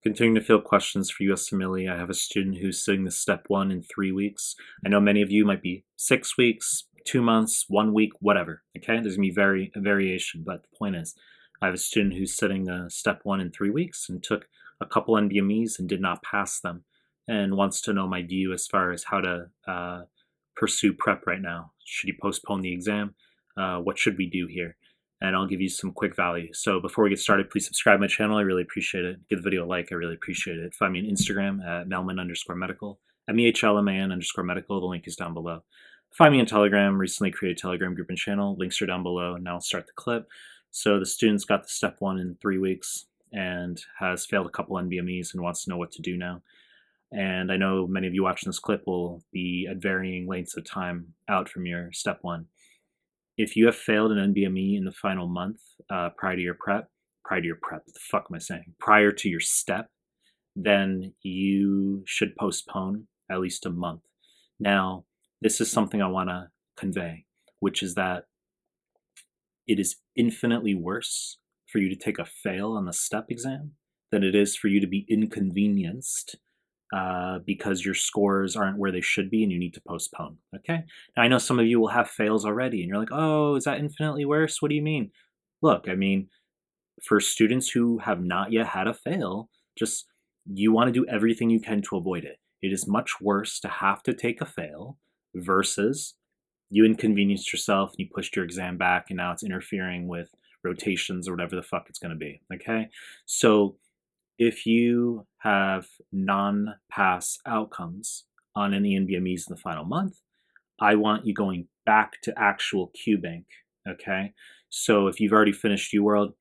Continuing to field questions for USMLE. I have a student who's sitting the step 1 in 3 weeks. I know many of you might be 6 weeks, 2 months, 1 week, whatever. Okay, there's gonna be a variation, but the point is, I have a student who's sitting the step 1 in 3 weeks and took a couple NBMEs and did not pass them, and wants to know my view as far as how to pursue prep right now. Should he postpone the exam? What should we do here? And I'll give you some quick value. So before we get started, please subscribe to my channel. I really appreciate it. Give the video a like. I really appreciate it. Find me on Instagram at Mehlman_medical, MEHLMAN_medical. The link is down below. Find me on Telegram. Recently created a Telegram group and channel. Links are down below. Now I'll start the clip. So the student's got the step 1 in 3 weeks and has failed a couple NBMEs and wants to know what to do now. And I know many of you watching this clip will be at varying lengths of time out from your step 1. If you have failed an NBME in the final month prior to your prep, what the fuck am I saying? Prior to your step, then you should postpone at least a month. Now, this is something I want to convey, which is that it is infinitely worse for you to take a fail on the step exam than it is for you to be inconvenienced because your scores aren't where they should be and you need to postpone, okay? Now, I know some of you will have fails already and you're like, oh, is that infinitely worse? What do you mean? Look, I mean, for students who have not yet had a fail, just you want to do everything you can to avoid it. It is much worse to have to take a fail versus you inconvenienced yourself and you pushed your exam back and now it's interfering with rotations or whatever the fuck it's going to be, okay? So if you have non-pass outcomes on any NBMEs in the final month, I want you going back to actual QBank, okay? So if you've already finished UWorld,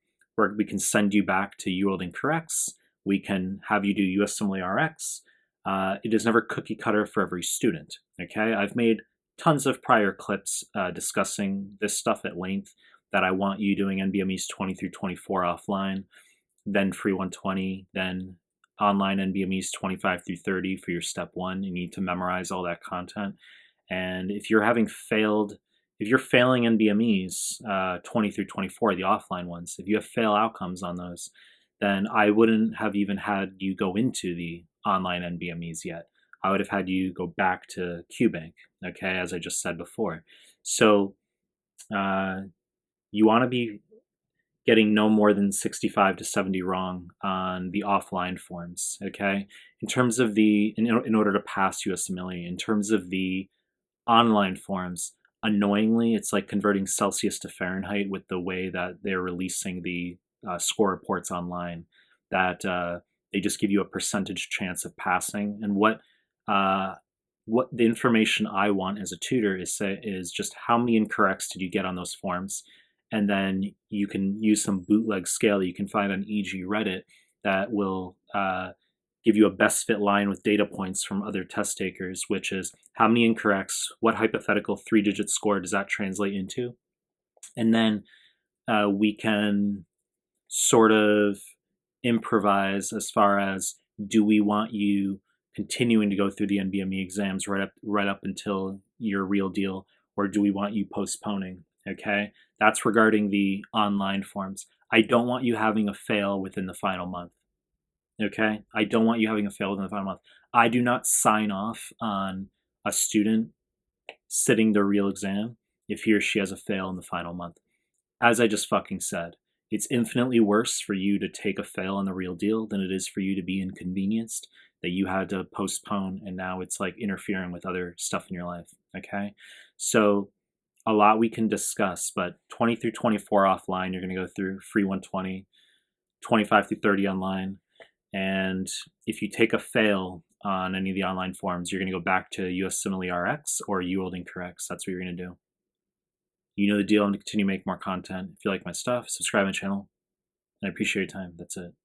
we can send you back to UWorld and Corrects. We can have you do USMLE RX. It is never cookie cutter for every student, okay? I've made tons of prior clips discussing this stuff at length, that I want you doing NBMEs 20 through 24 offline, then free 120, then online NBMEs 25 through 30 for your step 1. You need to memorize all that content. And if you're failing NBMEs 20 through 24, the offline ones, if you have fail outcomes on those, then I wouldn't have even had you go into the online NBMEs yet. I would have had you go back to QBank, okay, as I just said before. So you want to be getting no more than 65 to 70 wrong on the offline forms, okay? In terms of in order to pass USMLE, in terms of the online forms, annoyingly, it's like converting Celsius to Fahrenheit with the way that they're releasing the score reports online, that they just give you a percentage chance of passing. And what the information I want as a tutor is just how many incorrects did you get on those forms? And then you can use some bootleg scale that you can find on EG Reddit that will give you a best fit line with data points from other test takers, which is how many incorrects, what hypothetical 3-digit score does that translate into? And then we can sort of improvise as far as, do we want you continuing to go through the NBME exams right up until your real deal, or do we want you postponing? Okay, that's regarding the online forms. I don't want you having a fail within the final month. Okay, I don't want you having a fail within the final month. I do not sign off on a student sitting the real exam if he or she has a fail in the final month. As I just fucking said, it's infinitely worse for you to take a fail on the real deal than it is for you to be inconvenienced, that you had to postpone and now it's like interfering with other stuff in your life, okay? So a lot we can discuss, but 20 through 24 offline, you're going to go through free 120, 25 through 30 online. And if you take a fail on any of the online forms, you're going to go back to USMLE RX or UWorld and Corrects. That's what you're going to do. You know the deal. I'm going to continue to make more content. If you like my stuff, subscribe to my channel. I appreciate your time. That's it.